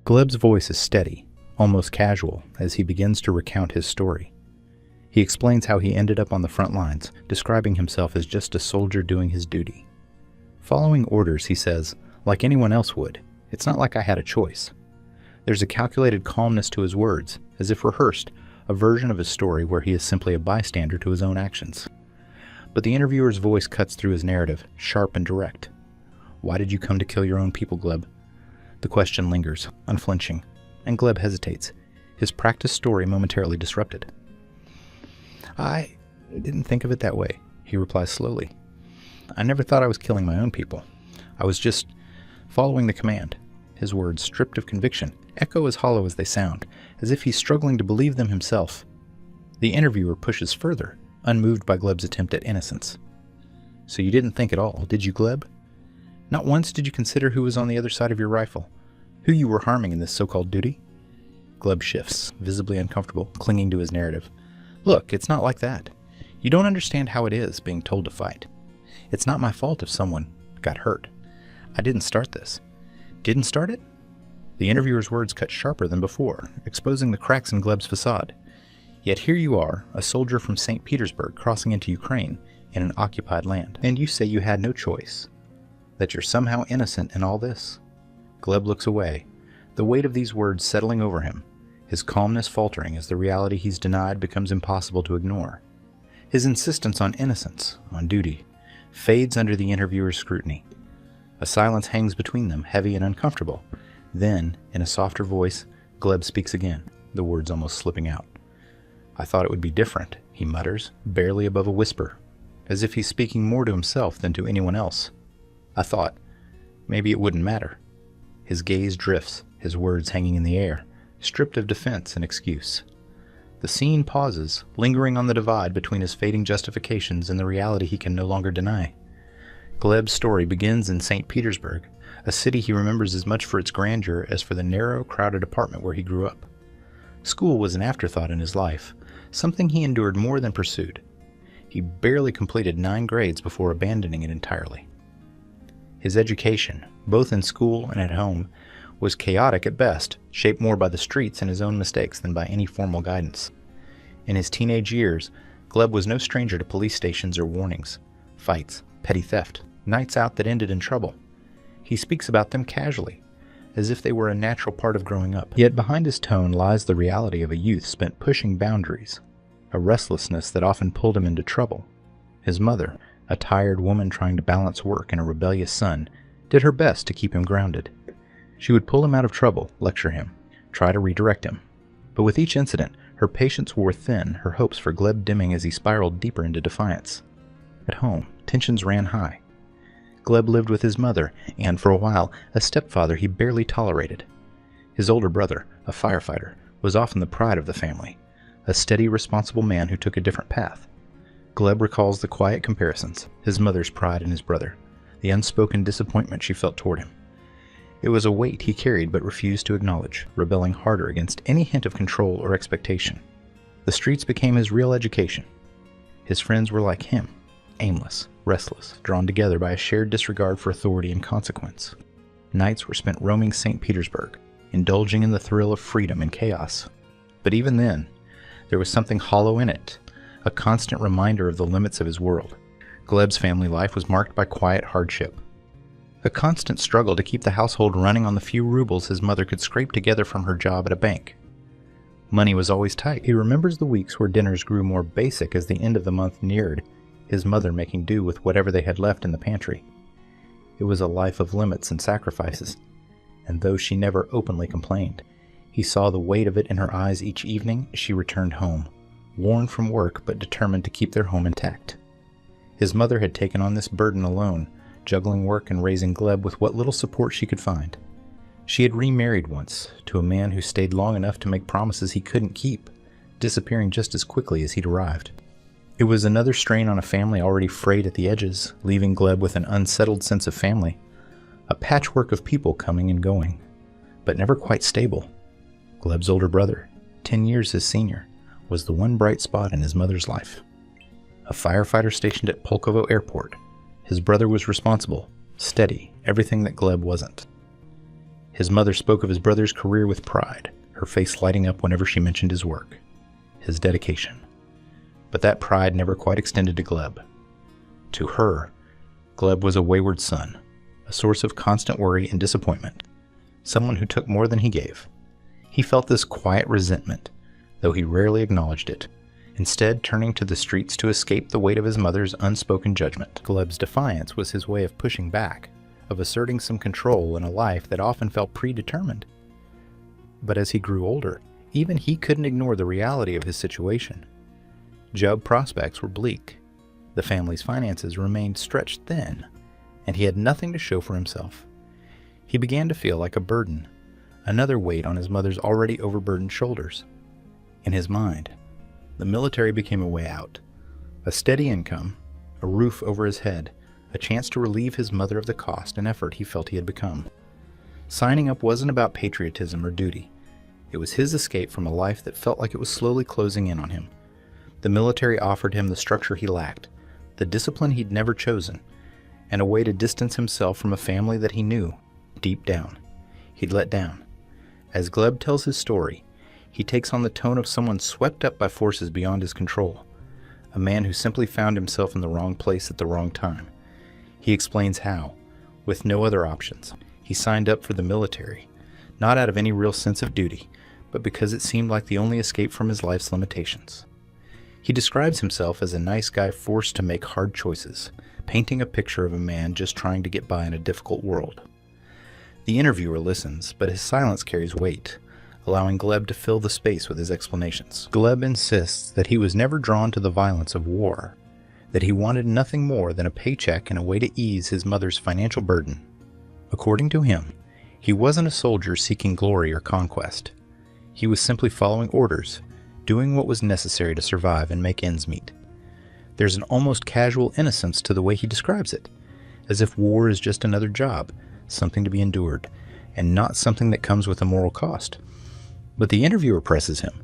Gleb's voice is steady, almost casual, as he begins to recount his story. He explains how he ended up on the front lines, describing himself as just a soldier doing his duty. Following orders, he says, like anyone else would, it's not like I had a choice. There's a calculated calmness to his words, as if rehearsed, a version of his story where he is simply a bystander to his own actions. But the interviewer's voice cuts through his narrative, sharp and direct. Why did you come to kill your own people, Gleb? The question lingers, unflinching, and Gleb hesitates, his practiced story momentarily disrupted. I didn't think of it that way, he replies slowly. I never thought I was killing my own people. I was just following the command. His words, stripped of conviction, echo as hollow as they sound, as if he's struggling to believe them himself. The interviewer pushes further, unmoved by Gleb's attempt at innocence. So you didn't think at all, did you, Gleb? Not once did you consider who was on the other side of your rifle, who you were harming in this so-called duty? Gleb shifts, visibly uncomfortable, clinging to his narrative. Look, it's not like that. You don't understand how it is being told to fight. It's not my fault if someone got hurt. I didn't start this. Didn't start it? The interviewer's words cut sharper than before, exposing the cracks in Gleb's facade. Yet here you are, a soldier from St. Petersburg crossing into Ukraine in an occupied land, and you say you had no choice, that you're somehow innocent in all this. Gleb looks away, the weight of these words settling over him, his calmness faltering as the reality he's denied becomes impossible to ignore. His insistence on innocence, on duty, fades under the interviewer's scrutiny. A silence hangs between them, heavy and uncomfortable. Then, in a softer voice, Gleb speaks again, the words almost slipping out. I thought it would be different, he mutters, barely above a whisper, as if he's speaking more to himself than to anyone else. I thought, maybe it wouldn't matter. His gaze drifts, his words hanging in the air, stripped of defense and excuse. The scene pauses, lingering on the divide between his fading justifications and the reality he can no longer deny. Gleb's story begins in St. Petersburg, a city he remembers as much for its grandeur as for the narrow, crowded apartment where he grew up. School was an afterthought in his life, something he endured more than pursued. He barely completed 9 grades before abandoning it entirely. His education, both in school and at home, was chaotic at best, shaped more by the streets and his own mistakes than by any formal guidance. In his teenage years, Gleb was no stranger to police stations or warnings, fights, petty theft, nights out that ended in trouble. He speaks about them casually, as if they were a natural part of growing up. Yet behind his tone lies the reality of a youth spent pushing boundaries, a restlessness that often pulled him into trouble. His mother, a tired woman trying to balance work and a rebellious son, did her best to keep him grounded. She would pull him out of trouble, lecture him, try to redirect him. But with each incident, her patience wore thin, her hopes for Gleb dimming as he spiraled deeper into defiance. At home, tensions ran high. Gleb lived with his mother, and for a while, a stepfather he barely tolerated. His older brother, a firefighter, was often the pride of the family, a steady, responsible man who took a different path. Gleb recalls the quiet comparisons, his mother's pride in his brother, the unspoken disappointment she felt toward him. It was a weight he carried but refused to acknowledge, rebelling harder against any hint of control or expectation. The streets became his real education. His friends were like him, aimless, restless, drawn together by a shared disregard for authority and consequence. Nights were spent roaming St. Petersburg, indulging in the thrill of freedom and chaos. But even then, there was something hollow in it, a constant reminder of the limits of his world. Gleb's family life was marked by quiet hardship, a constant struggle to keep the household running on the few rubles his mother could scrape together from her job at a bank. Money was always tight. He remembers the weeks where dinners grew more basic as the end of the month neared, his mother making do with whatever they had left in the pantry. It was a life of limits and sacrifices, and though she never openly complained, he saw the weight of it in her eyes each evening as she returned home, worn from work but determined to keep their home intact. His mother had taken on this burden alone, juggling work and raising Gleb with what little support she could find. She had remarried once, to a man who stayed long enough to make promises he couldn't keep, disappearing just as quickly as he'd arrived. It was another strain on a family already frayed at the edges, leaving Gleb with an unsettled sense of family, a patchwork of people coming and going, but never quite stable. Gleb's older brother, 10 years his senior, was the one bright spot in his mother's life. A firefighter stationed at Pulkovo Airport, his brother was responsible, steady, everything that Gleb wasn't. His mother spoke of his brother's career with pride, her face lighting up whenever she mentioned his work, his dedication. But that pride never quite extended to Gleb. To her, Gleb was a wayward son, a source of constant worry and disappointment, someone who took more than he gave. He felt this quiet resentment, though he rarely acknowledged it, instead turning to the streets to escape the weight of his mother's unspoken judgment. Gleb's defiance was his way of pushing back, of asserting some control in a life that often felt predetermined. But as he grew older, even he couldn't ignore the reality of his situation. Job prospects were bleak. The family's finances remained stretched thin, and he had nothing to show for himself. He began to feel like a burden, another weight on his mother's already overburdened shoulders. In his mind, the military became a way out, a steady income, a roof over his head, a chance to relieve his mother of the cost and effort he felt he had become. Signing up wasn't about patriotism or duty. It was his escape from a life that felt like it was slowly closing in on him. The military offered him the structure he lacked, the discipline he'd never chosen, and a way to distance himself from a family that he knew, deep down, he'd let down. As Gleb tells his story, he takes on the tone of someone swept up by forces beyond his control, a man who simply found himself in the wrong place at the wrong time. He explains how, with no other options, he signed up for the military, not out of any real sense of duty, but because it seemed like the only escape from his life's limitations. He describes himself as a nice guy forced to make hard choices, painting a picture of a man just trying to get by in a difficult world. The interviewer listens, but his silence carries weight, allowing Gleb to fill the space with his explanations. Gleb insists that he was never drawn to the violence of war, that he wanted nothing more than a paycheck and a way to ease his mother's financial burden. According to him, he wasn't a soldier seeking glory or conquest. He was simply following orders, doing what was necessary to survive and make ends meet. There's an almost casual innocence to the way he describes it, as if war is just another job, something to be endured, and not something that comes with a moral cost. But the interviewer presses him.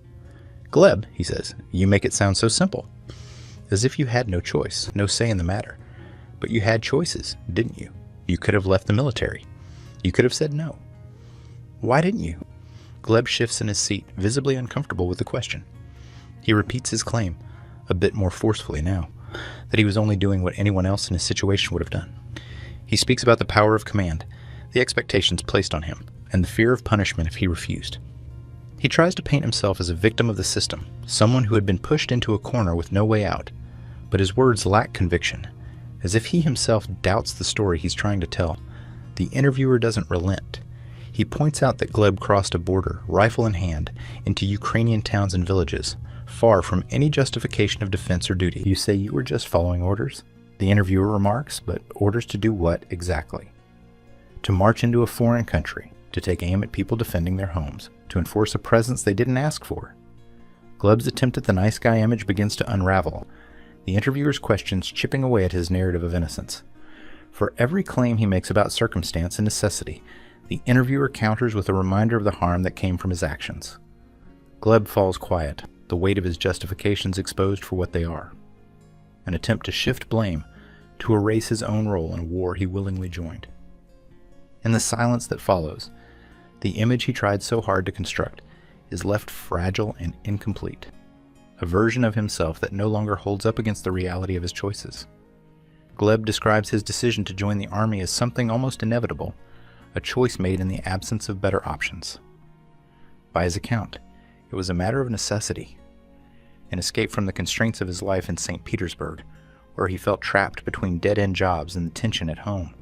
"Gleb," he says, "you make it sound so simple. As if you had no choice, no say in the matter. But you had choices, didn't you? You could have left the military. You could have said no. Why didn't you?" Gleb shifts in his seat, visibly uncomfortable with the question. He repeats his claim, a bit more forcefully now, that he was only doing what anyone else in his situation would have done. He speaks about the power of command, the expectations placed on him, and the fear of punishment if he refused. He tries to paint himself as a victim of the system, someone who had been pushed into a corner with no way out, but his words lack conviction, as if he himself doubts the story he's trying to tell. The interviewer doesn't relent. He points out that Gleb crossed a border, rifle in hand, into Ukrainian towns and villages, far from any justification of defense or duty. "You say you were just following orders?" the interviewer remarks, but orders to do what exactly? To march into a foreign country, to take aim at people defending their homes, to enforce a presence they didn't ask for. Gleb's attempt at the nice guy image begins to unravel, the interviewer's questions chipping away at his narrative of innocence. For every claim he makes about circumstance and necessity, the interviewer counters with a reminder of the harm that came from his actions. Gleb falls quiet, the weight of his justifications exposed for what they are. An attempt to shift blame, to erase his own role in a war he willingly joined. In the silence that follows, the image he tried so hard to construct is left fragile and incomplete, a version of himself that no longer holds up against the reality of his choices. Gleb describes his decision to join the army as something almost inevitable, a choice made in the absence of better options. By his account, it was a matter of necessity, an escape from the constraints of his life in St. Petersburg, where he felt trapped between dead-end jobs and the tension at home.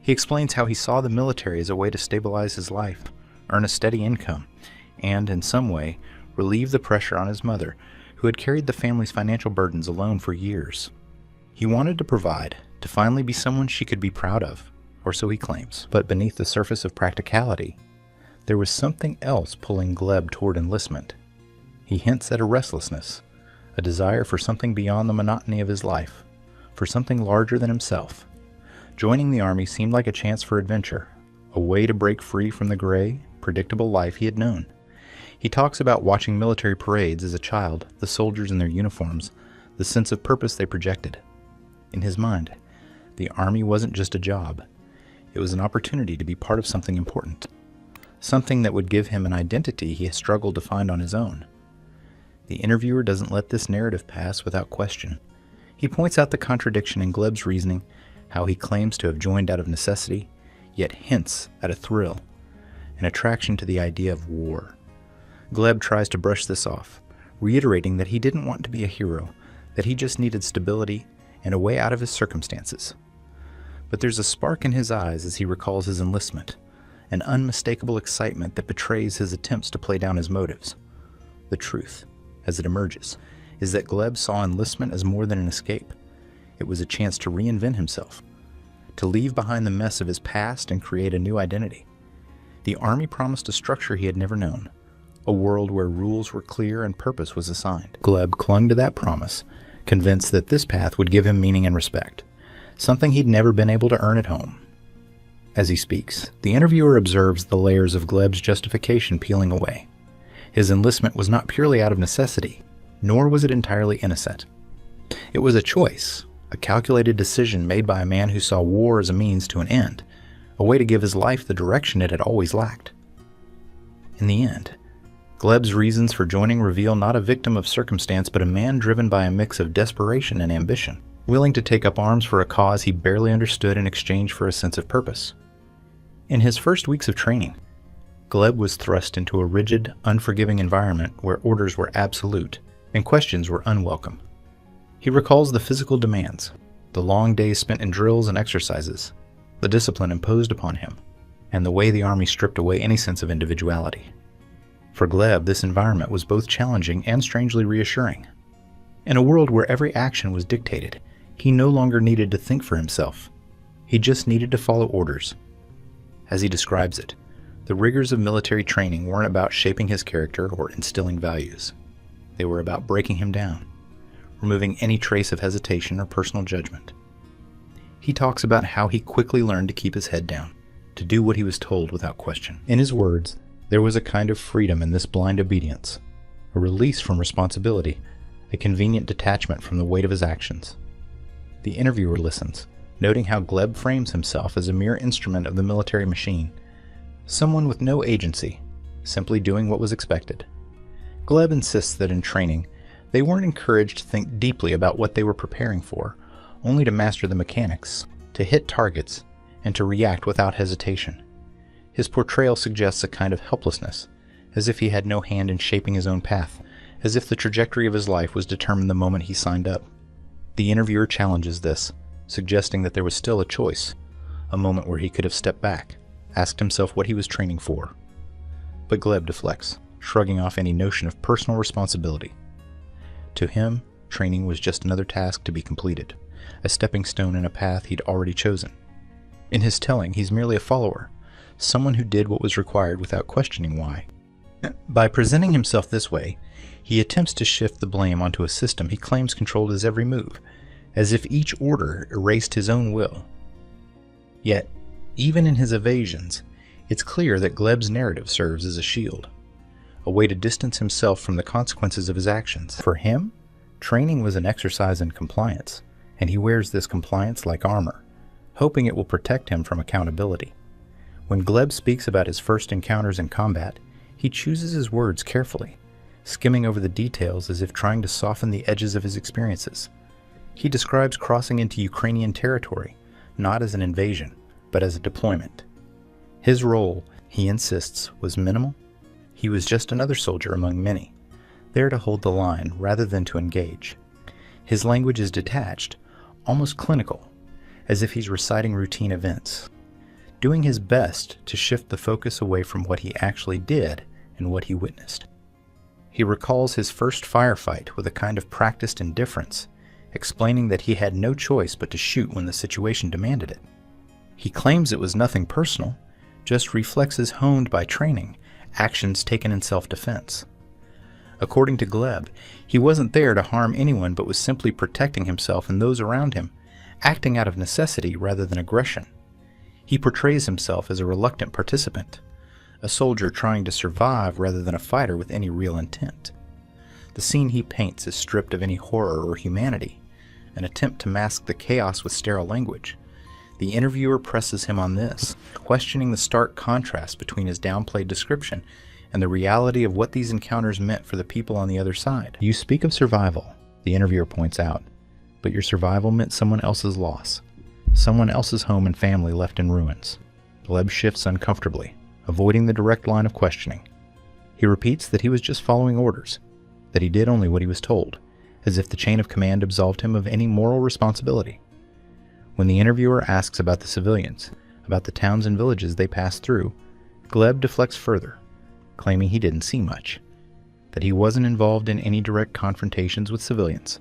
He explains how he saw the military as a way to stabilize his life, earn a steady income, and, in some way, relieve the pressure on his mother, who had carried the family's financial burdens alone for years. He wanted to provide, to finally be someone she could be proud of, or so he claims. But beneath the surface of practicality, there was something else pulling Gleb toward enlistment. He hints at a restlessness, a desire for something beyond the monotony of his life, for something larger than himself. Joining the army seemed like a chance for adventure, a way to break free from the gray, predictable life he had known. He talks about watching military parades as a child, the soldiers in their uniforms, the sense of purpose they projected. In his mind, the army wasn't just a job. It was an opportunity to be part of something important. something that would give him an identity he has struggled to find on his own. The interviewer doesn't let this narrative pass without question. He points out the contradiction in Gleb's reasoning, how he claims to have joined out of necessity, yet hints at a thrill, an attraction to the idea of war. Gleb tries to brush this off, reiterating that he didn't want to be a hero, that he just needed stability and a way out of his circumstances. But there's a spark in his eyes as he recalls his enlistment, an unmistakable excitement that betrays his attempts to play down his motives. The truth, as it emerges, is that Gleb saw enlistment as more than an escape. It was a chance to reinvent himself, to leave behind the mess of his past and create a new identity. The Army promised a structure he had never known, a world where rules were clear and purpose was assigned. Gleb clung to that promise, convinced that this path would give him meaning and respect, something he'd never been able to earn at home. As he speaks, the interviewer observes the layers of Gleb's justification peeling away. His enlistment was not purely out of necessity, nor was it entirely innocent. It was a choice, a calculated decision made by a man who saw war as a means to an end, a way to give his life the direction it had always lacked. In the end, Gleb's reasons for joining reveal not a victim of circumstance but a man driven by a mix of desperation and ambition, willing to take up arms for a cause he barely understood in exchange for a sense of purpose. In his first weeks of training, Gleb was thrust into a rigid, unforgiving environment where orders were absolute and questions were unwelcome. He recalls the physical demands, the long days spent in drills and exercises, the discipline imposed upon him, and the way the Army stripped away any sense of individuality. For Gleb, this environment was both challenging and strangely reassuring. In a world where every action was dictated, he no longer needed to think for himself. He just needed to follow orders. As he describes it, the rigors of military training weren't about shaping his character or instilling values. They were about breaking him down, removing any trace of hesitation or personal judgment. He talks about how he quickly learned to keep his head down, to do what he was told without question. In his words, there was a kind of freedom in this blind obedience, a release from responsibility, a convenient detachment from the weight of his actions. The interviewer listens, noting how Gleb frames himself as a mere instrument of the military machine, someone with no agency, simply doing what was expected. Gleb insists that in training, they weren't encouraged to think deeply about what they were preparing for, only to master the mechanics, to hit targets, and to react without hesitation. His portrayal suggests a kind of helplessness, as if he had no hand in shaping his own path, as if the trajectory of his life was determined the moment he signed up. The interviewer challenges this, suggesting that there was still a choice, a moment where he could have stepped back, asked himself what he was training for. But Gleb deflects, shrugging off any notion of personal responsibility. To him, training was just another task to be completed, a stepping stone in a path he'd already chosen. In his telling, he's merely a follower, someone who did what was required without questioning why. By presenting himself this way, he attempts to shift the blame onto a system he claims controlled his every move, as if each order erased his own will. Yet, even in his evasions, it's clear that Gleb's narrative serves as a shield, a way to distance himself from the consequences of his actions. For him, training was an exercise in compliance, and he wears this compliance like armor, hoping it will protect him from accountability. When Gleb speaks about his first encounters in combat, he chooses his words carefully, skimming over the details as if trying to soften the edges of his experiences. He describes crossing into Ukrainian territory, not as an invasion, but as a deployment. His role, he insists, was minimal. He was just another soldier among many, there to hold the line rather than to engage. His language is detached, almost clinical, as if he's reciting routine events, doing his best to shift the focus away from what he actually did and what he witnessed. He recalls his first firefight with a kind of practiced indifference, explaining that he had no choice but to shoot when the situation demanded it. He claims it was nothing personal, just reflexes honed by training, actions taken in self-defense. According to Gleb, he wasn't there to harm anyone but was simply protecting himself and those around him, acting out of necessity rather than aggression. He portrays himself as a reluctant participant, a soldier trying to survive rather than a fighter with any real intent. The scene he paints is stripped of any horror or humanity, an attempt to mask the chaos with sterile language. The interviewer presses him on this, questioning the stark contrast between his downplayed description and the reality of what these encounters meant for the people on the other side. You speak of survival, the interviewer points out, but your survival meant someone else's loss, someone else's home and family left in ruins. Gleb shifts uncomfortably, avoiding the direct line of questioning. He repeats that he was just following orders, that he did only what he was told, as if the chain of command absolved him of any moral responsibility. When the interviewer asks about the civilians, about the towns and villages they passed through, Gleb deflects further, claiming he didn't see much, that he wasn't involved in any direct confrontations with civilians.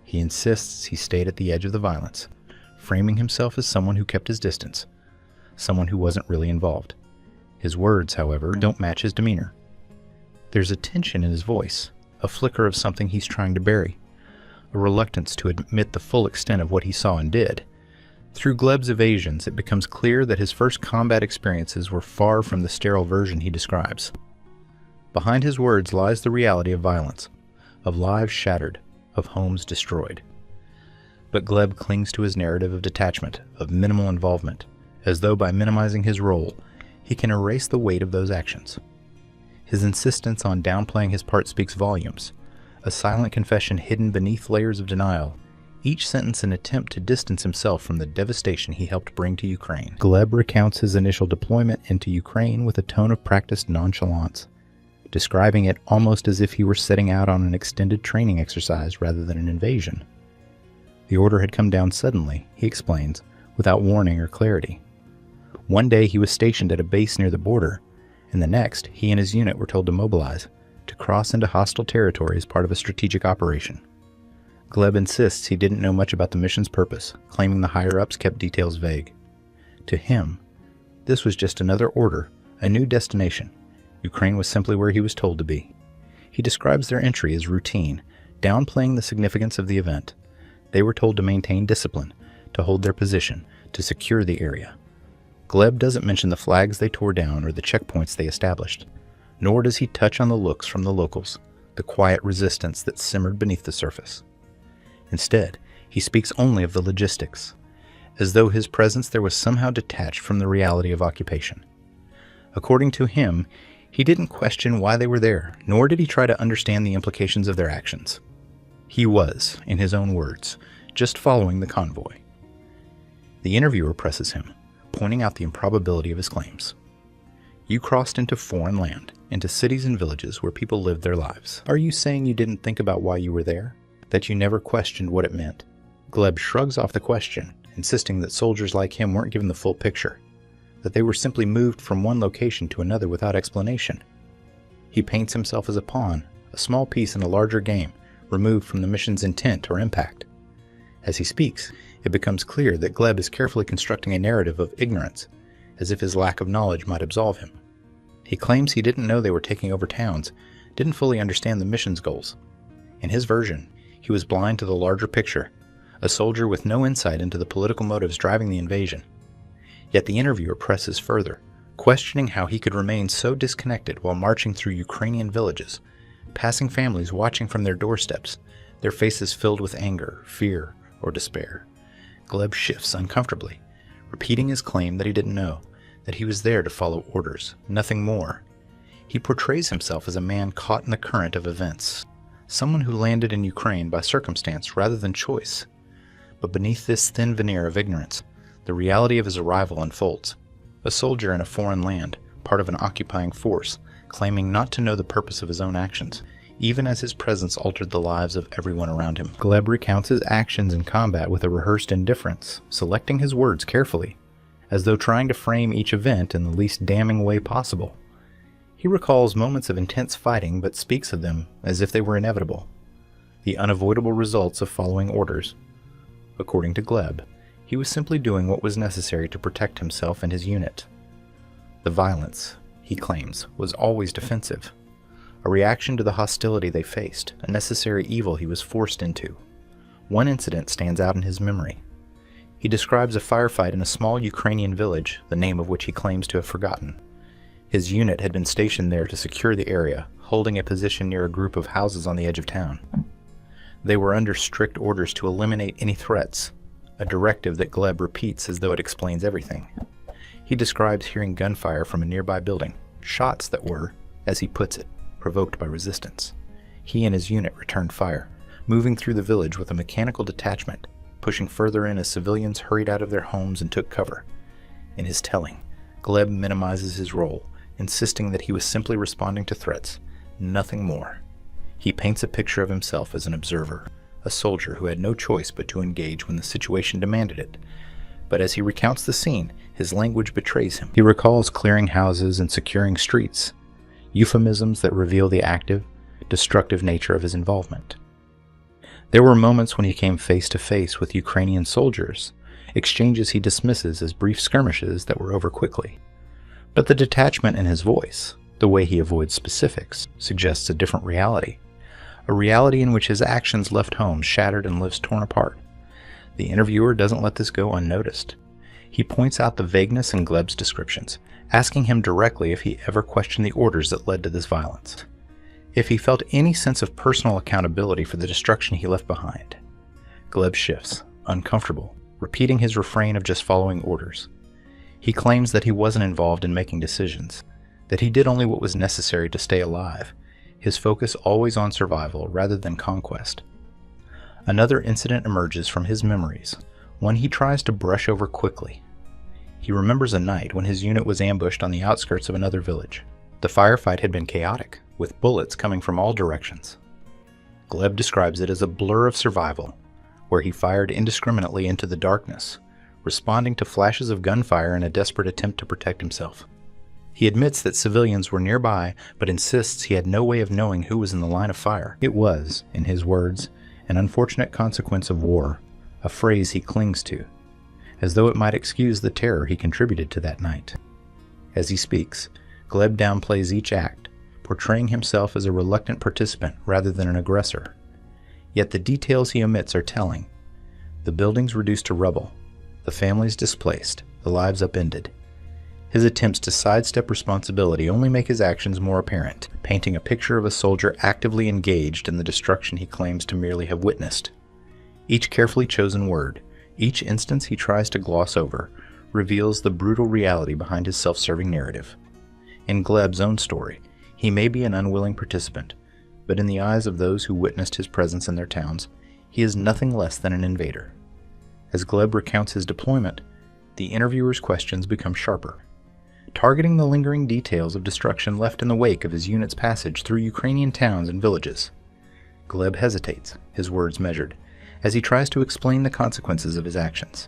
He insists he stayed at the edge of the violence, framing himself as someone who kept his distance, someone who wasn't really involved. His words, however, don't match his demeanor. There's a tension in his voice, a flicker of something he's trying to bury, a reluctance to admit the full extent of what he saw and did. Through Gleb's evasions, it becomes clear that his first combat experiences were far from the sterile version he describes. Behind his words lies the reality of violence, of lives shattered, of homes destroyed. But Gleb clings to his narrative of detachment, of minimal involvement, as though by minimizing his role, he can erase the weight of those actions. His insistence on downplaying his part speaks volumes, a silent confession hidden beneath layers of denial, each sentence an attempt to distance himself from the devastation he helped bring to Ukraine. Gleb recounts his initial deployment into Ukraine with a tone of practiced nonchalance, describing it almost as if he were setting out on an extended training exercise rather than an invasion. The order had come down suddenly, he explains, without warning or clarity. One day he was stationed at a base near the border, and the next he and his unit were told to mobilize, to cross into hostile territory as part of a strategic operation. Gleb insists he didn't know much about the mission's purpose, claiming the higher-ups kept details vague. To him, this was just another order, a new destination. Ukraine was simply where he was told to be. He describes their entry as routine, downplaying the significance of the event. They were told to maintain discipline, to hold their position, to secure the area. Gleb doesn't mention the flags they tore down or the checkpoints they established, nor does he touch on the looks from the locals, the quiet resistance that simmered beneath the surface. Instead, he speaks only of the logistics, as though his presence there was somehow detached from the reality of occupation. According to him, he didn't question why they were there, nor did he try to understand the implications of their actions. He was, in his own words, just following the convoy. The interviewer presses him, pointing out the improbability of his claims. You crossed into foreign land, into cities and villages where people lived their lives. Are you saying you didn't think about why you were there? That you never questioned what it meant? Gleb shrugs off the question, insisting that soldiers like him weren't given the full picture, that they were simply moved from one location to another without explanation. He paints himself as a pawn, a small piece in a larger game, removed from the mission's intent or impact. As he speaks, it becomes clear that Gleb is carefully constructing a narrative of ignorance, as if his lack of knowledge might absolve him. He claims he didn't know they were taking over towns, didn't fully understand the mission's goals. In his version, he was blind to the larger picture, a soldier with no insight into the political motives driving the invasion. Yet the interviewer presses further, questioning how he could remain so disconnected while marching through Ukrainian villages, passing families watching from their doorsteps, their faces filled with anger, fear, or despair. Gleb shifts uncomfortably, repeating his claim that he didn't know, that he was there to follow orders, nothing more. He portrays himself as a man caught in the current of events, someone who landed in Ukraine by circumstance rather than choice. But beneath this thin veneer of ignorance, the reality of his arrival unfolds. A soldier in a foreign land, part of an occupying force, claiming not to know the purpose of his own actions, even as his presence altered the lives of everyone around him. Gleb recounts his actions in combat with a rehearsed indifference, selecting his words carefully, as though trying to frame each event in the least damning way possible. He recalls moments of intense fighting, but speaks of them as if they were inevitable, the unavoidable results of following orders. According to Gleb, he was simply doing what was necessary to protect himself and his unit. The violence, he claims, was always defensive, a reaction to the hostility they faced, a necessary evil he was forced into. One incident stands out in his memory. He describes a firefight in a small Ukrainian village, the name of which he claims to have forgotten. His unit had been stationed there to secure the area, holding a position near a group of houses on the edge of town. They were under strict orders to eliminate any threats, a directive that Gleb repeats as though it explains everything. He describes hearing gunfire from a nearby building, shots that were, as he puts it, provoked by resistance. He and his unit returned fire, moving through the village with a mechanical detachment, pushing further in as civilians hurried out of their homes and took cover. In his telling, Gleb minimizes his role, insisting that he was simply responding to threats, nothing more. He paints a picture of himself as an observer, a soldier who had no choice but to engage when the situation demanded it. But as he recounts the scene, his language betrays him. He recalls clearing houses and securing streets, euphemisms that reveal the active, destructive nature of his involvement. There were moments when he came face to face with Ukrainian soldiers, exchanges he dismisses as brief skirmishes that were over quickly. But the detachment in his voice, the way he avoids specifics, suggests a different reality. A reality in which his actions left homes shattered and lives torn apart. The interviewer doesn't let this go unnoticed. He points out the vagueness in Gleb's descriptions, asking him directly if he ever questioned the orders that led to this violence, if he felt any sense of personal accountability for the destruction he left behind. Gleb shifts, uncomfortable, repeating his refrain of just following orders. He claims that he wasn't involved in making decisions, that he did only what was necessary to stay alive, his focus always on survival rather than conquest. Another incident emerges from his memories, one he tries to brush over quickly. He remembers a night when his unit was ambushed on the outskirts of another village. The firefight had been chaotic, with bullets coming from all directions. Gleb describes it as a blur of survival, where he fired indiscriminately into the darkness, responding to flashes of gunfire in a desperate attempt to protect himself. He admits that civilians were nearby, but insists he had no way of knowing who was in the line of fire. It was, in his words, an unfortunate consequence of war, a phrase he clings to, as though it might excuse the terror he contributed to that night. As he speaks, Gleb downplays each act, portraying himself as a reluctant participant rather than an aggressor. Yet the details he omits are telling. The buildings reduced to rubble, the families displaced, the lives upended. His attempts to sidestep responsibility only make his actions more apparent, painting a picture of a soldier actively engaged in the destruction he claims to merely have witnessed. Each carefully chosen word, each instance he tries to gloss over, reveals the brutal reality behind his self-serving narrative. In Gleb's own story, he may be an unwilling participant, but in the eyes of those who witnessed his presence in their towns, he is nothing less than an invader. As Gleb recounts his deployment, the interviewer's questions become sharper, targeting the lingering details of destruction left in the wake of his unit's passage through Ukrainian towns and villages. Gleb hesitates, his words measured, as he tries to explain the consequences of his actions.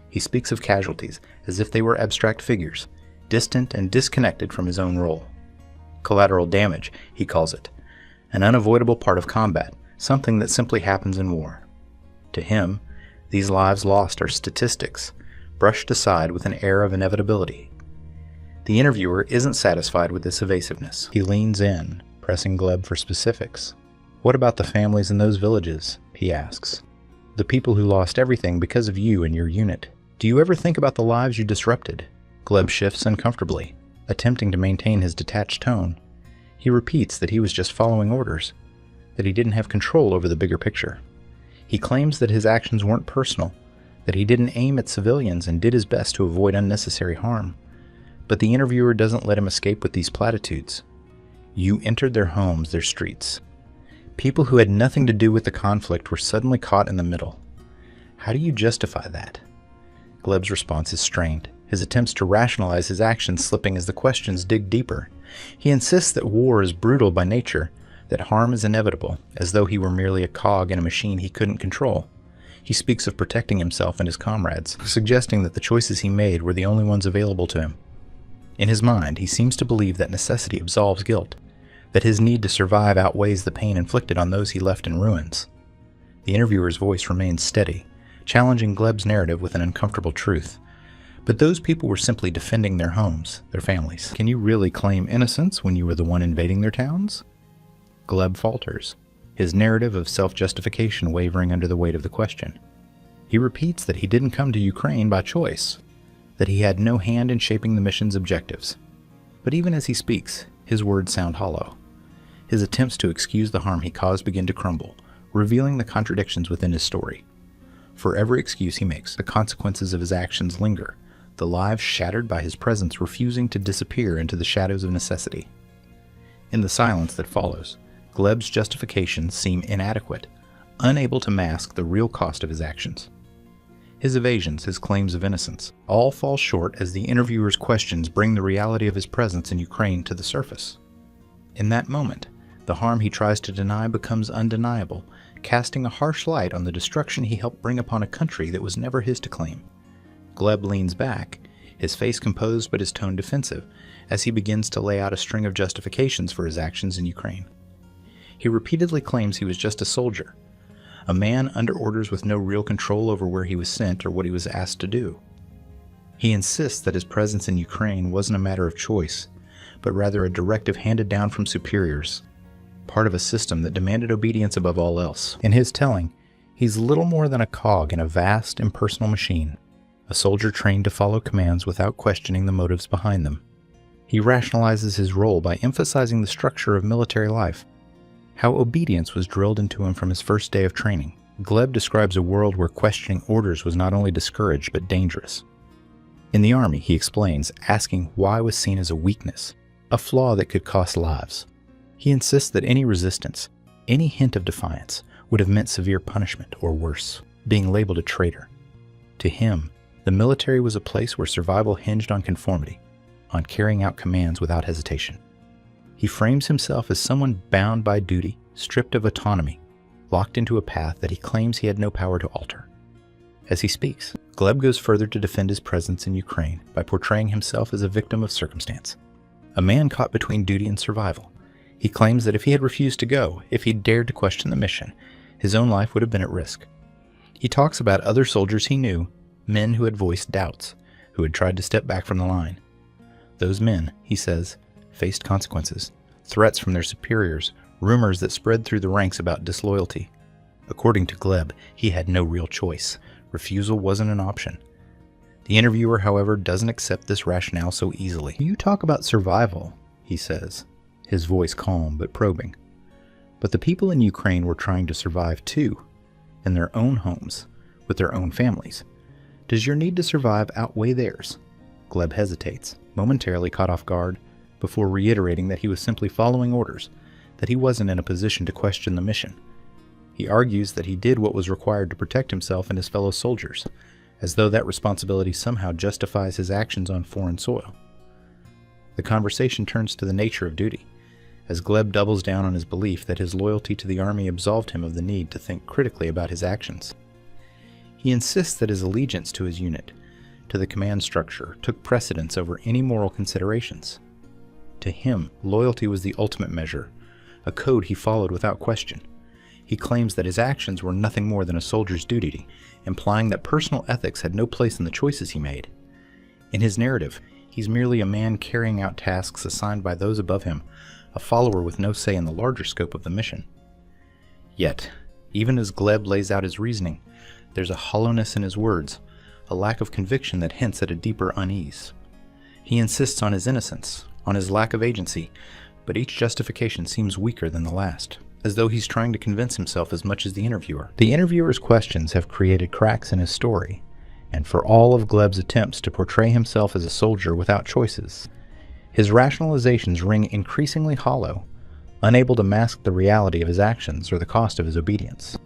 He speaks of casualties as if they were abstract figures, distant and disconnected from his own role. Collateral damage, he calls it, an unavoidable part of combat, something that simply happens in war. To him, these lives lost are statistics, brushed aside with an air of inevitability. The interviewer isn't satisfied with this evasiveness. He leans in, pressing Gleb for specifics. What about the families in those villages? He asks. The people who lost everything because of you and your unit. Do you ever think about the lives you disrupted? Gleb shifts uncomfortably, attempting to maintain his detached tone. He repeats that he was just following orders, that he didn't have control over the bigger picture. He claims that his actions weren't personal, that he didn't aim at civilians and did his best to avoid unnecessary harm. But the interviewer doesn't let him escape with these platitudes. You entered their homes, their streets. People who had nothing to do with the conflict were suddenly caught in the middle. How do you justify that? Gleb's response is strained, his attempts to rationalize his actions slipping as the questions dig deeper. He insists that war is brutal by nature, that harm is inevitable, as though he were merely a cog in a machine he couldn't control. He speaks of protecting himself and his comrades, suggesting that the choices he made were the only ones available to him. In his mind, he seems to believe that necessity absolves guilt, that his need to survive outweighs the pain inflicted on those he left in ruins. The interviewer's voice remains steady, challenging Gleb's narrative with an uncomfortable truth. But those people were simply defending their homes, their families. Can you really claim innocence when you were the one invading their towns? Gleb falters, his narrative of self-justification wavering under the weight of the question. He repeats that he didn't come to Ukraine by choice, that he had no hand in shaping the mission's objectives. But even as he speaks, his words sound hollow. His attempts to excuse the harm he caused begin to crumble, revealing the contradictions within his story. For every excuse he makes, the consequences of his actions linger, the lives shattered by his presence refusing to disappear into the shadows of necessity. In the silence that follows, Gleb's justifications seem inadequate, unable to mask the real cost of his actions. His evasions, his claims of innocence, all fall short as the interviewer's questions bring the reality of his presence in Ukraine to the surface. In that moment, the harm he tries to deny becomes undeniable, casting a harsh light on the destruction he helped bring upon a country that was never his to claim. Gleb leans back, his face composed but his tone defensive, as he begins to lay out a string of justifications for his actions in Ukraine. He repeatedly claims he was just a soldier, a man under orders with no real control over where he was sent or what he was asked to do. He insists that his presence in Ukraine wasn't a matter of choice, but rather a directive handed down from superiors, part of a system that demanded obedience above all else. In his telling, he's little more than a cog in a vast, impersonal machine, a soldier trained to follow commands without questioning the motives behind them. He rationalizes his role by emphasizing the structure of military life, how obedience was drilled into him from his first day of training. Gleb describes a world where questioning orders was not only discouraged but dangerous. In the army, he explains, asking why was seen as a weakness, a flaw that could cost lives. He insists that any resistance, any hint of defiance, would have meant severe punishment or worse, being labeled a traitor. To him, the military was a place where survival hinged on conformity, on carrying out commands without hesitation. He frames himself as someone bound by duty, stripped of autonomy, locked into a path that he claims he had no power to alter. As he speaks, Gleb goes further to defend his presence in Ukraine by portraying himself as a victim of circumstance, a man caught between duty and survival. He claims that if he had refused to go, if he'd dared to question the mission, his own life would have been at risk. He talks about other soldiers he knew, men who had voiced doubts, who had tried to step back from the line. Those men, he says, faced consequences, threats from their superiors, rumors that spread through the ranks about disloyalty. According to Gleb, he had no real choice. Refusal wasn't an option. The interviewer, however, doesn't accept this rationale so easily. "You talk about survival," he says, his voice calm but probing. "But the people in Ukraine were trying to survive too, in their own homes, with their own families. Does your need to survive outweigh theirs?" Gleb hesitates, momentarily caught off guard, before reiterating that he was simply following orders, that he wasn't in a position to question the mission. He argues that he did what was required to protect himself and his fellow soldiers, as though that responsibility somehow justifies his actions on foreign soil. The conversation turns to the nature of duty, as Gleb doubles down on his belief that his loyalty to the army absolved him of the need to think critically about his actions. He insists that his allegiance to his unit, to the command structure, took precedence over any moral considerations. To him, loyalty was the ultimate measure, a code he followed without question. He claims that his actions were nothing more than a soldier's duty, implying that personal ethics had no place in the choices he made. In his narrative, he's merely a man carrying out tasks assigned by those above him, a follower with no say in the larger scope of the mission. Yet, even as Gleb lays out his reasoning, there's a hollowness in his words, a lack of conviction that hints at a deeper unease. He insists on his innocence, on his lack of agency, but each justification seems weaker than the last, as though he's trying to convince himself as much as the interviewer. The interviewer's questions have created cracks in his story, and for all of Gleb's attempts to portray himself as a soldier without choices, his rationalizations ring increasingly hollow, unable to mask the reality of his actions or the cost of his obedience.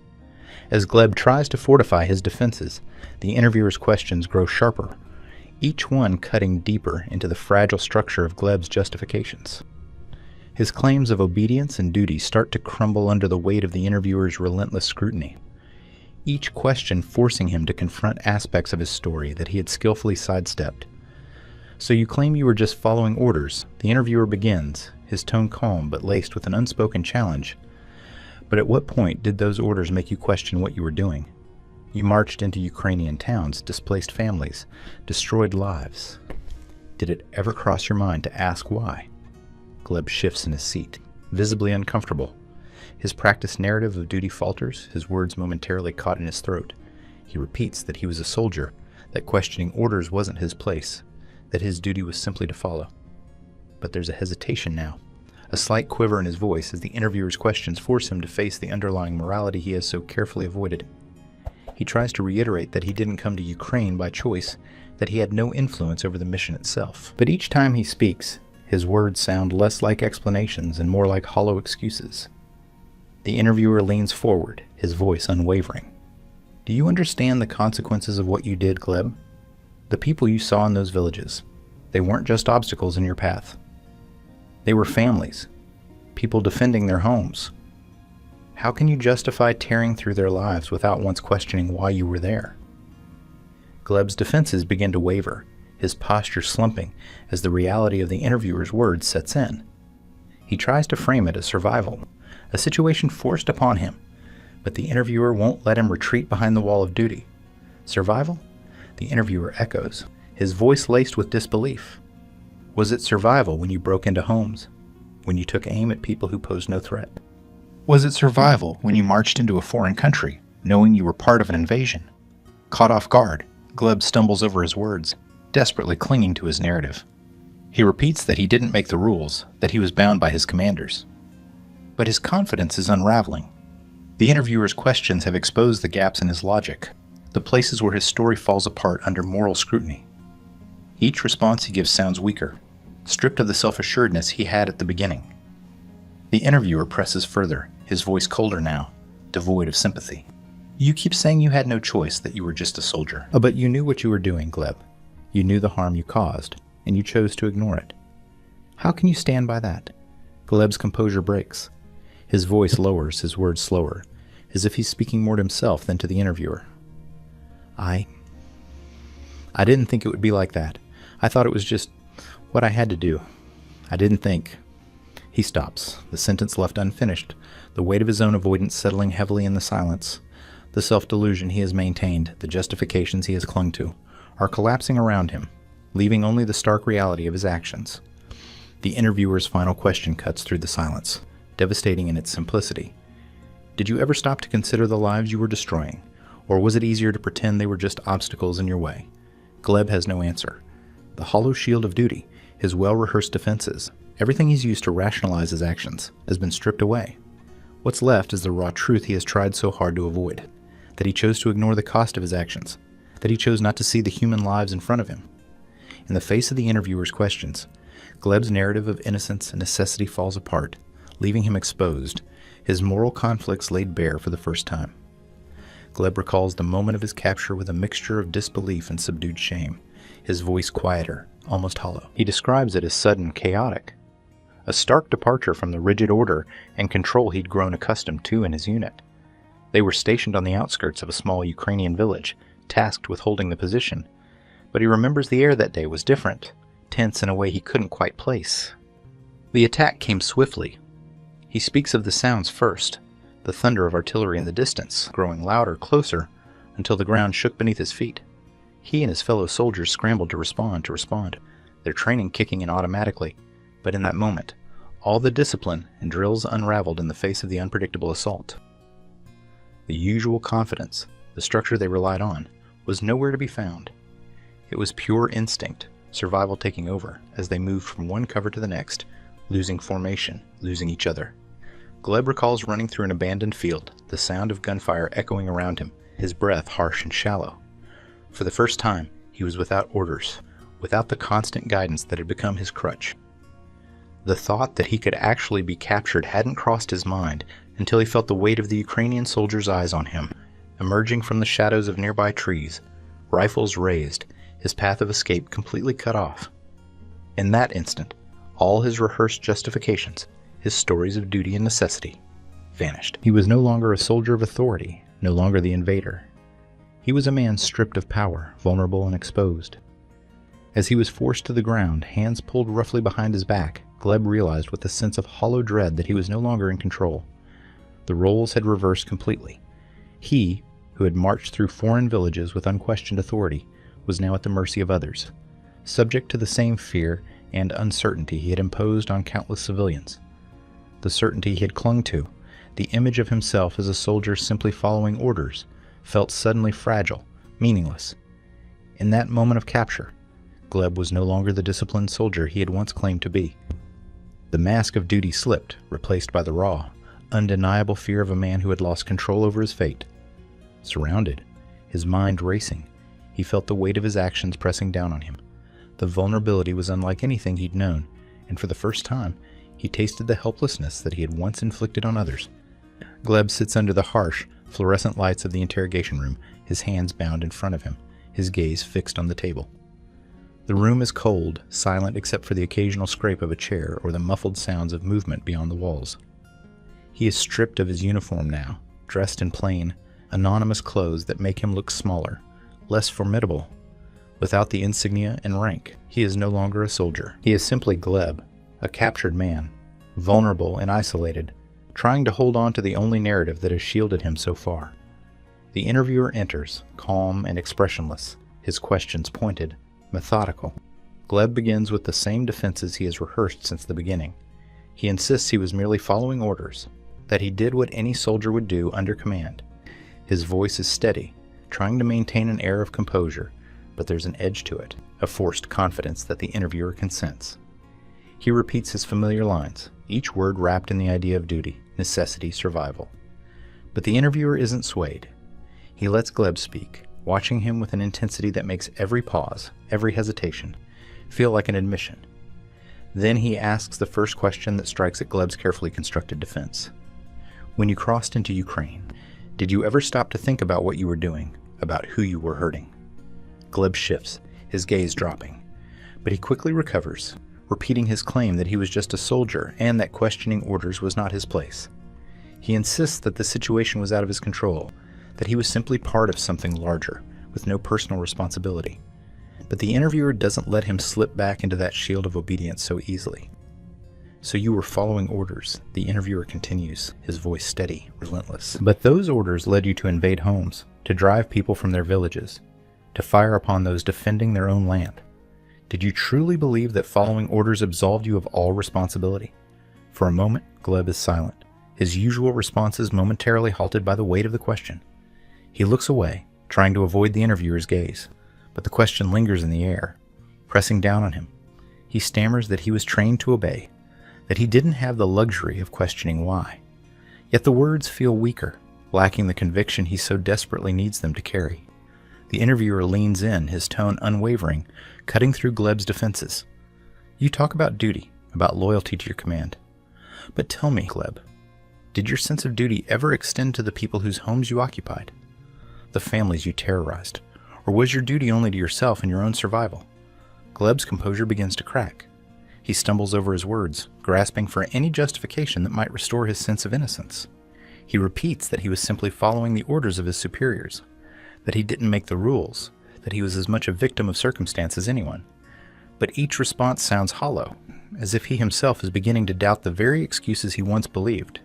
As Gleb tries to fortify his defenses, the interviewer's questions grow sharper, each one cutting deeper into the fragile structure of Gleb's justifications. His claims of obedience and duty start to crumble under the weight of the interviewer's relentless scrutiny, each question forcing him to confront aspects of his story that he had skillfully sidestepped. "So you claim you were just following orders," the interviewer begins, his tone calm but laced with an unspoken challenge. "But at what point did those orders make you question what you were doing? You marched into Ukrainian towns, displaced families, destroyed lives. Did it ever cross your mind to ask why?" Gleb shifts in his seat, visibly uncomfortable. His practiced narrative of duty falters, his words momentarily caught in his throat. He repeats that he was a soldier, that questioning orders wasn't his place, that his duty was simply to follow. But there's a hesitation now, a slight quiver in his voice as the interviewer's questions force him to face the underlying morality he has so carefully avoided. He tries to reiterate that he didn't come to Ukraine by choice, that he had no influence over the mission itself. But each time he speaks, his words sound less like explanations and more like hollow excuses. The interviewer leans forward, his voice unwavering. Do you understand the consequences of what you did, Gleb? The people you saw in those villages, they weren't just obstacles in your path. They were families, people defending their homes. How can you justify tearing through their lives without once questioning why you were there? Gleb's defenses begin to waver, his posture slumping as the reality of the interviewer's words sets in. He tries to frame it as survival, a situation forced upon him, but the interviewer won't let him retreat behind the wall of duty. Survival? The interviewer echoes, his voice laced with disbelief. Was it survival when you broke into homes, when you took aim at people who posed no threat? Was it survival when you marched into a foreign country, knowing you were part of an invasion? Caught off guard, Gleb stumbles over his words, desperately clinging to his narrative. He repeats that he didn't make the rules, that he was bound by his commanders. But his confidence is unraveling. The interviewer's questions have exposed the gaps in his logic, the places where his story falls apart under moral scrutiny. Each response he gives sounds weaker, stripped of the self-assuredness he had at the beginning. The interviewer presses further, his voice colder now, devoid of sympathy. You keep saying you had no choice, that you were just a soldier. But you knew what you were doing, Gleb. You knew the harm you caused, and you chose to ignore it. How can you stand by that? Gleb's composure breaks. His voice lowers, his words slower, as if he's speaking more to himself than to the interviewer. I didn't think it would be like that. I thought it was just what I had to do. I didn't think. He stops, the sentence left unfinished, the weight of his own avoidance settling heavily in the silence. The self-delusion he has maintained, the justifications he has clung to, are collapsing around him, leaving only the stark reality of his actions. The interviewer's final question cuts through the silence, devastating in its simplicity. Did you ever stop to consider the lives you were destroying, or was it easier to pretend they were just obstacles in your way? Gleb has no answer. The hollow shield of duty, his well-rehearsed defenses, everything he's used to rationalize his actions, has been stripped away. What's left is the raw truth he has tried so hard to avoid, that he chose to ignore the cost of his actions, that he chose not to see the human lives in front of him. In the face of the interviewer's questions, Gleb's narrative of innocence and necessity falls apart, leaving him exposed, his moral conflicts laid bare for the first time. Gleb recalls the moment of his capture with a mixture of disbelief and subdued shame, his voice quieter, almost hollow. He describes it as sudden, chaotic, a stark departure from the rigid order and control he'd grown accustomed to in his unit. They were stationed on the outskirts of a small Ukrainian village, tasked with holding the position, but he remembers the air that day was different, tense in a way he couldn't quite place. The attack came swiftly. He speaks of the sounds first, the thunder of artillery in the distance, growing louder, closer, until the ground shook beneath his feet. He and his fellow soldiers scrambled to respond, their training kicking in automatically, but in that moment, all the discipline and drills unraveled in the face of the unpredictable assault. The usual confidence, the structure they relied on, was nowhere to be found. It was pure instinct, survival taking over, as they moved from one cover to the next, losing formation, losing each other. Gleb recalls running through an abandoned field, the sound of gunfire echoing around him, his breath harsh and shallow. For the first time, he was without orders, without the constant guidance that had become his crutch. The thought that he could actually be captured hadn't crossed his mind until he felt the weight of the Ukrainian soldiers' eyes on him, emerging from the shadows of nearby trees, rifles raised, his path of escape completely cut off. In that instant, all his rehearsed justifications, his stories of duty and necessity, vanished. He was no longer a soldier of authority, no longer the invader. He was a man stripped of power, vulnerable and exposed. As he was forced to the ground, hands pulled roughly behind his back, Gleb realized with a sense of hollow dread that he was no longer in control. The roles had reversed completely. He, who had marched through foreign villages with unquestioned authority, was now at the mercy of others, subject to the same fear and uncertainty he had imposed on countless civilians. The certainty he had clung to, the image of himself as a soldier simply following orders, felt suddenly fragile, meaningless. In that moment of capture, Gleb was no longer the disciplined soldier he had once claimed to be. The mask of duty slipped, replaced by the raw, undeniable fear of a man who had lost control over his fate. Surrounded, his mind racing. He felt the weight of his actions pressing down on him. The vulnerability was unlike anything he'd known, and for the first time, he tasted the helplessness that he had once inflicted on others. Gleb sits under the harsh, fluorescent lights of the interrogation room, his hands bound in front of him, his gaze fixed on the table. The room is cold, silent except for the occasional scrape of a chair or the muffled sounds of movement beyond the walls. He is stripped of his uniform now, dressed in plain, anonymous clothes that make him look smaller, less formidable. Without the insignia and rank, he is no longer a soldier. He is simply Gleb, a captured man, vulnerable and isolated, trying to hold on to the only narrative that has shielded him so far. The interviewer enters, calm and expressionless, his questions pointed, methodical. Gleb begins with the same defenses he has rehearsed since the beginning. He insists he was merely following orders, that he did what any soldier would do under command. His voice is steady, trying to maintain an air of composure, but there's an edge to it, a forced confidence that the interviewer can sense. He repeats his familiar lines, each word wrapped in the idea of duty, necessity, survival. But the interviewer isn't swayed. He lets Gleb speak, watching him with an intensity that makes every pause, every hesitation, feel like an admission. Then he asks the first question that strikes at Gleb's carefully constructed defense. When you crossed into Ukraine, did you ever stop to think about what you were doing, about who you were hurting? Gleb shifts, his gaze dropping, but he quickly recovers, repeating his claim that he was just a soldier and that questioning orders was not his place. He insists that the situation was out of his control, that he was simply part of something larger, with no personal responsibility. But the interviewer doesn't let him slip back into that shield of obedience so easily. So you were following orders, the interviewer continues, his voice steady, relentless. But those orders led you to invade homes, to drive people from their villages, to fire upon those defending their own land. Did you truly believe that following orders absolved you of all responsibility? For a moment, Gleb is silent, his usual responses momentarily halted by the weight of the question. He looks away, trying to avoid the interviewer's gaze, but the question lingers in the air, pressing down on him. He stammers that he was trained to obey, that he didn't have the luxury of questioning why. Yet the words feel weaker, lacking the conviction he so desperately needs them to carry. The interviewer leans in, his tone unwavering, cutting through Gleb's defenses. You talk about duty, about loyalty to your command. But tell me, Gleb, did your sense of duty ever extend to the people whose homes you occupied? The families you terrorized? Or was your duty only to yourself and your own survival? Gleb's composure begins to crack. He stumbles over his words, grasping for any justification that might restore his sense of innocence. He repeats that he was simply following the orders of his superiors, that he didn't make the rules, that he was as much a victim of circumstance as anyone. But each response sounds hollow, as if he himself is beginning to doubt the very excuses he once believed.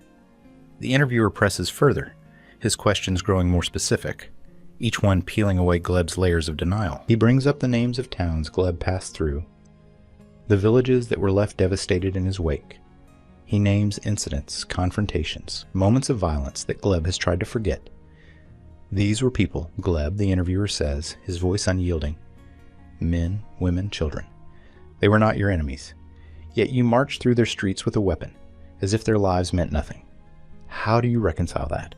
The interviewer presses further, his questions growing more specific, each one peeling away Gleb's layers of denial. He brings up the names of towns Gleb passed through, the villages that were left devastated in his wake. He names incidents, confrontations, moments of violence that Gleb has tried to forget. These were people, Gleb, the interviewer says, his voice unyielding. Men, women, children. They were not your enemies. Yet you marched through their streets with a weapon, as if their lives meant nothing. How do you reconcile that?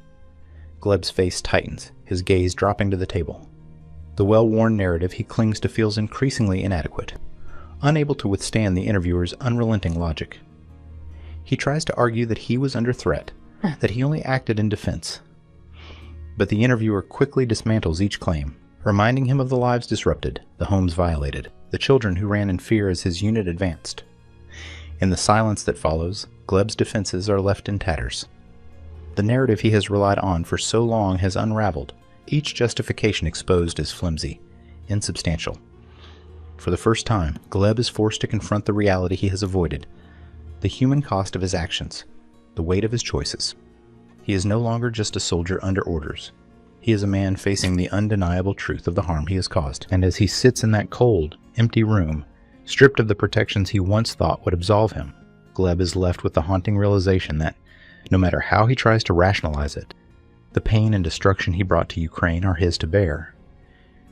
Gleb's face tightens, his gaze dropping to the table. The well-worn narrative he clings to feels increasingly inadequate, unable to withstand the interviewer's unrelenting logic. He tries to argue that he was under threat, that he only acted in defense. But the interviewer quickly dismantles each claim, reminding him of the lives disrupted, the homes violated, the children who ran in fear as his unit advanced. In the silence that follows, Gleb's defenses are left in tatters. The narrative he has relied on for so long has unraveled, each justification exposed as flimsy, insubstantial. For the first time, Gleb is forced to confront the reality he has avoided, the human cost of his actions, the weight of his choices. He is no longer just a soldier under orders. He is a man facing the undeniable truth of the harm he has caused. And as he sits in that cold, empty room, stripped of the protections he once thought would absolve him, Gleb is left with the haunting realization that, no matter how he tries to rationalize it, the pain and destruction he brought to Ukraine are his to bear.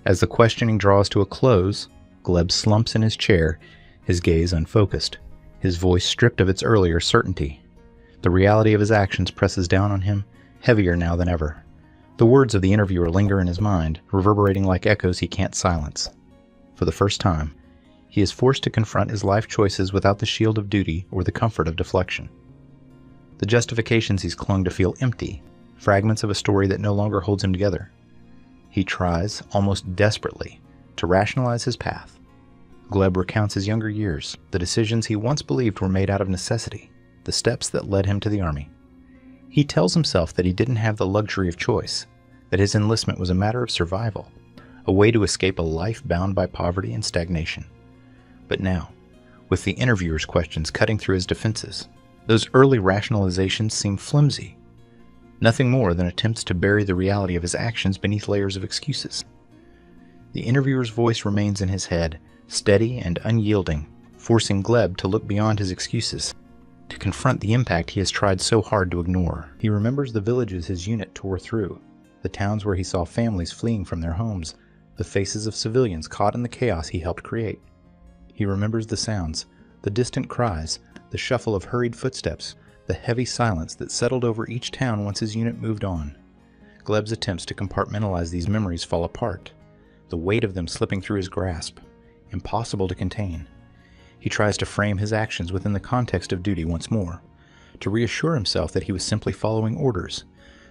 As the questioning draws to a close, Gleb slumps in his chair, his gaze unfocused, his voice stripped of its earlier certainty. The reality of his actions presses down on him, heavier now than ever. The words of the interviewer linger in his mind, reverberating like echoes he can't silence. For the first time, he is forced to confront his life choices without the shield of duty or the comfort of deflection. The justifications he's clung to feel empty, fragments of a story that no longer holds him together. He tries, almost desperately, to rationalize his path. Gleb recounts his younger years, the decisions he once believed were made out of necessity, the steps that led him to the army. He tells himself that he didn't have the luxury of choice, that his enlistment was a matter of survival, a way to escape a life bound by poverty and stagnation. But now, with the interviewer's questions cutting through his defenses, those early rationalizations seem flimsy, nothing more than attempts to bury the reality of his actions beneath layers of excuses. The interviewer's voice remains in his head, steady and unyielding, forcing Gleb to look beyond his excuses, to confront the impact he has tried so hard to ignore. He remembers the villages his unit tore through, the towns where he saw families fleeing from their homes, the faces of civilians caught in the chaos he helped create. He remembers the sounds, the distant cries, the shuffle of hurried footsteps, the heavy silence that settled over each town once his unit moved on. Gleb's attempts to compartmentalize these memories fall apart, the weight of them slipping through his grasp, impossible to contain. He tries to frame his actions within the context of duty once more, to reassure himself that he was simply following orders,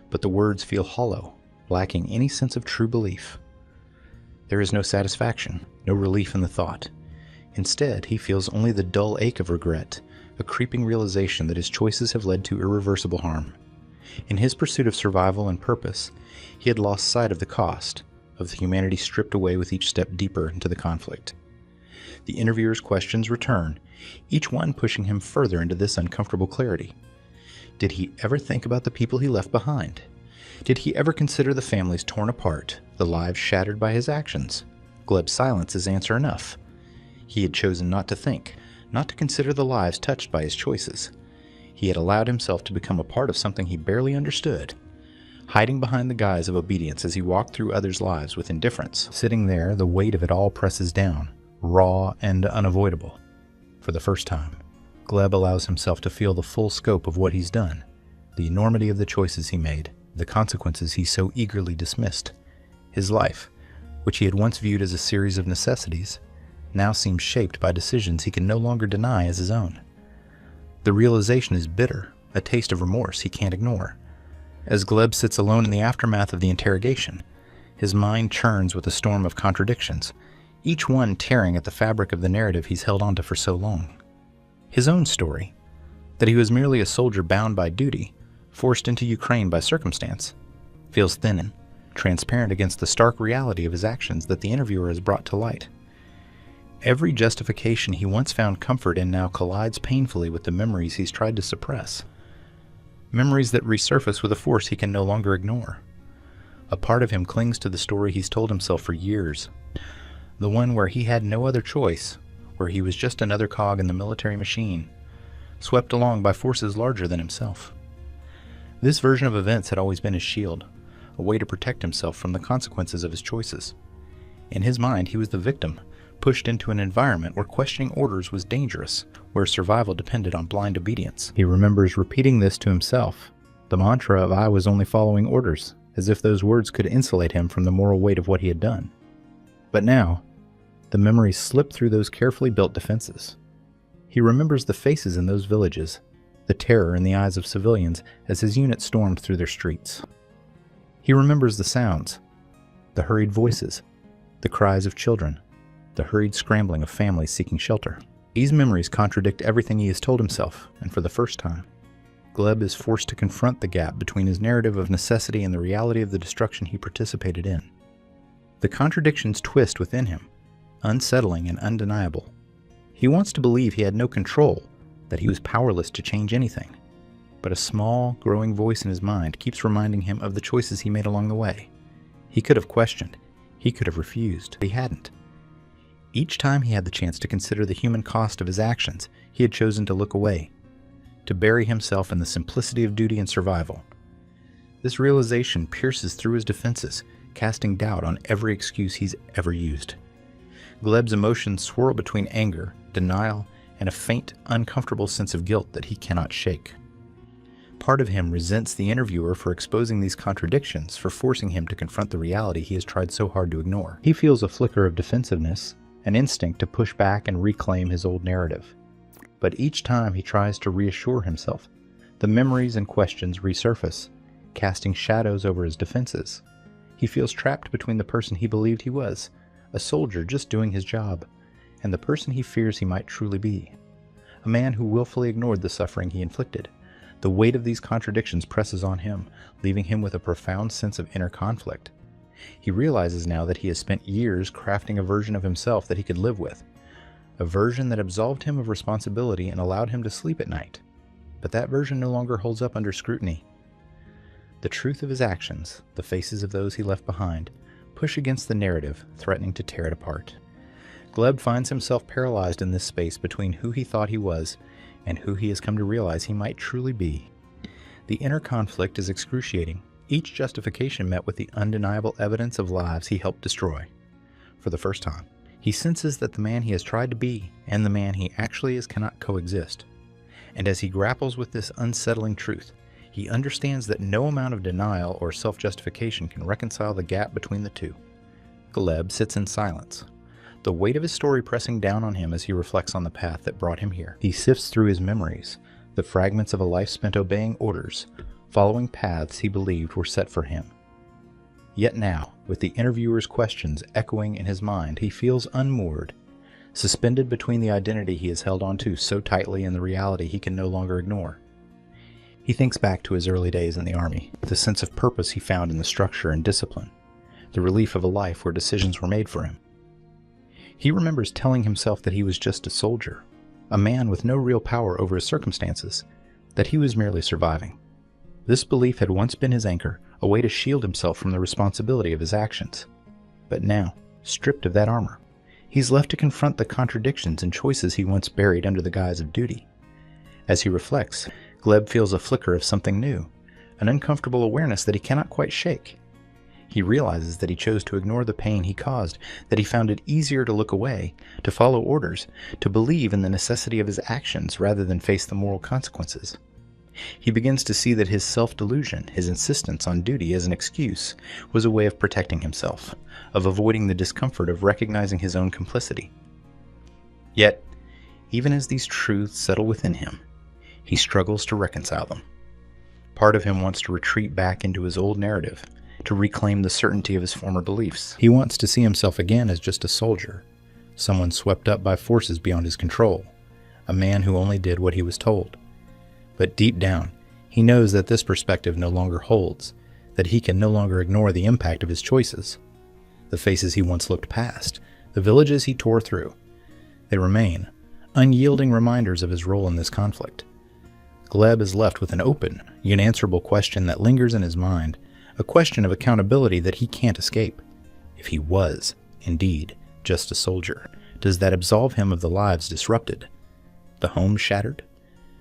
but the words feel hollow, lacking any sense of true belief. There is no satisfaction, no relief in the thought. Instead, he feels only the dull ache of regret, a creeping realization that his choices have led to irreversible harm. In his pursuit of survival and purpose, he had lost sight of the cost, of the humanity stripped away with each step deeper into the conflict. The interviewer's questions return, each one pushing him further into this uncomfortable clarity. Did he ever think about the people he left behind? Did he ever consider the families torn apart, the lives shattered by his actions? Gleb's silence is answer enough. He had chosen not to think, not to consider the lives touched by his choices. He had allowed himself to become a part of something he barely understood, hiding behind the guise of obedience as he walked through others' lives with indifference. Sitting there, the weight of it all presses down, raw and unavoidable. For the first time, Gleb allows himself to feel the full scope of what he's done, the enormity of the choices he made, the consequences he so eagerly dismissed. His life, which he had once viewed as a series of necessities, now seems shaped by decisions he can no longer deny as his own. The realization is bitter, a taste of remorse he can't ignore. As Gleb sits alone in the aftermath of the interrogation, his mind churns with a storm of contradictions, each one tearing at the fabric of the narrative he's held onto for so long. His own story, that he was merely a soldier bound by duty, forced into Ukraine by circumstance, feels thin and transparent against the stark reality of his actions that the interviewer has brought to light. Every justification he once found comfort in now collides painfully with the memories he's tried to suppress. Memories that resurface with a force he can no longer ignore. A part of him clings to the story he's told himself for years, the one where he had no other choice, where he was just another cog in the military machine, swept along by forces larger than himself. This version of events had always been his shield, a way to protect himself from the consequences of his choices. In his mind, he was the victim, pushed into an environment where questioning orders was dangerous, where survival depended on blind obedience. He remembers repeating this to himself, the mantra of "I was only following orders," as if those words could insulate him from the moral weight of what he had done. But now, the memories slip through those carefully built defenses. He remembers the faces in those villages, the terror in the eyes of civilians as his unit stormed through their streets. He remembers the sounds, the hurried voices, the cries of children, the hurried scrambling of families seeking shelter. These memories contradict everything he has told himself, and for the first time, Gleb is forced to confront the gap between his narrative of necessity and the reality of the destruction he participated in. The contradictions twist within him, unsettling and undeniable. He wants to believe he had no control, that he was powerless to change anything. But a small, growing voice in his mind keeps reminding him of the choices he made along the way. He could have questioned. He could have refused. He hadn't. Each time he had the chance to consider the human cost of his actions, he had chosen to look away, to bury himself in the simplicity of duty and survival. This realization pierces through his defenses, casting doubt on every excuse he's ever used. Gleb's emotions swirl between anger, denial, and a faint, uncomfortable sense of guilt that he cannot shake. Part of him resents the interviewer for exposing these contradictions, for forcing him to confront the reality he has tried so hard to ignore. He feels a flicker of defensiveness, an instinct to push back and reclaim his old narrative. But each time he tries to reassure himself, the memories and questions resurface, casting shadows over his defenses. He feels trapped between the person he believed he was, a soldier just doing his job, and the person he fears he might truly be, a man who willfully ignored the suffering he inflicted. The weight of these contradictions presses on him, leaving him with a profound sense of inner conflict. He realizes now that he has spent years crafting a version of himself that he could live with, a version that absolved him of responsibility and allowed him to sleep at night. But that version no longer holds up under scrutiny. The truth of his actions, the faces of those he left behind, push against the narrative, threatening to tear it apart. Gleb finds himself paralyzed in this space between who he thought he was and who he has come to realize he might truly be. The inner conflict is excruciating, each justification met with the undeniable evidence of lives he helped destroy. For the first time, he senses that the man he has tried to be and the man he actually is cannot coexist. And as he grapples with this unsettling truth, he understands that no amount of denial or self-justification can reconcile the gap between the two. Gleb sits in silence, the weight of his story pressing down on him as he reflects on the path that brought him here. He sifts through his memories, the fragments of a life spent obeying orders, following paths he believed were set for him. Yet now, with the interviewer's questions echoing in his mind, he feels unmoored, suspended between the identity he has held onto so tightly and the reality he can no longer ignore. He thinks back to his early days in the Army, the sense of purpose he found in the structure and discipline, the relief of a life where decisions were made for him. He remembers telling himself that he was just a soldier, a man with no real power over his circumstances, that he was merely surviving. This belief had once been his anchor, a way to shield himself from the responsibility of his actions. But now, stripped of that armor, he's left to confront the contradictions and choices he once buried under the guise of duty. As he reflects, Gleb feels a flicker of something new, an uncomfortable awareness that he cannot quite shake. He realizes that he chose to ignore the pain he caused, that he found it easier to look away, to follow orders, to believe in the necessity of his actions rather than face the moral consequences. He begins to see that his self-delusion, his insistence on duty as an excuse, was a way of protecting himself, of avoiding the discomfort of recognizing his own complicity. Yet, even as these truths settle within him, he struggles to reconcile them. Part of him wants to retreat back into his old narrative, to reclaim the certainty of his former beliefs. He wants to see himself again as just a soldier, someone swept up by forces beyond his control, a man who only did what he was told. But deep down, he knows that this perspective no longer holds, that he can no longer ignore the impact of his choices. The faces he once looked past, the villages he tore through, they remain, unyielding reminders of his role in this conflict. Gleb is left with an open, unanswerable question that lingers in his mind, a question of accountability that he can't escape. If he was, indeed, just a soldier, does that absolve him of the lives disrupted? The home shattered?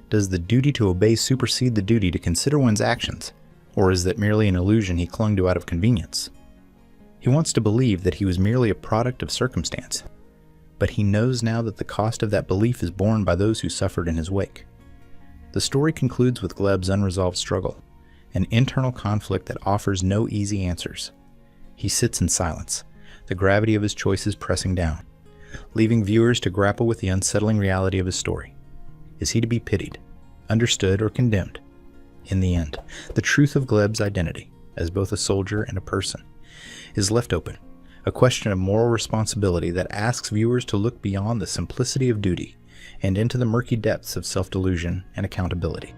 Does the duty to obey supersede the duty to consider one's actions, or is that merely an illusion he clung to out of convenience? He wants to believe that he was merely a product of circumstance, but he knows now that the cost of that belief is borne by those who suffered in his wake. The story concludes with Gleb's unresolved struggle, an internal conflict that offers no easy answers. He sits in silence, the gravity of his choices pressing down, leaving viewers to grapple with the unsettling reality of his story. Is he to be pitied, understood, or condemned? In the end, the truth of Gleb's identity, as both a soldier and a person, is left open, a question of moral responsibility that asks viewers to look beyond the simplicity of duty and into the murky depths of self-delusion and accountability.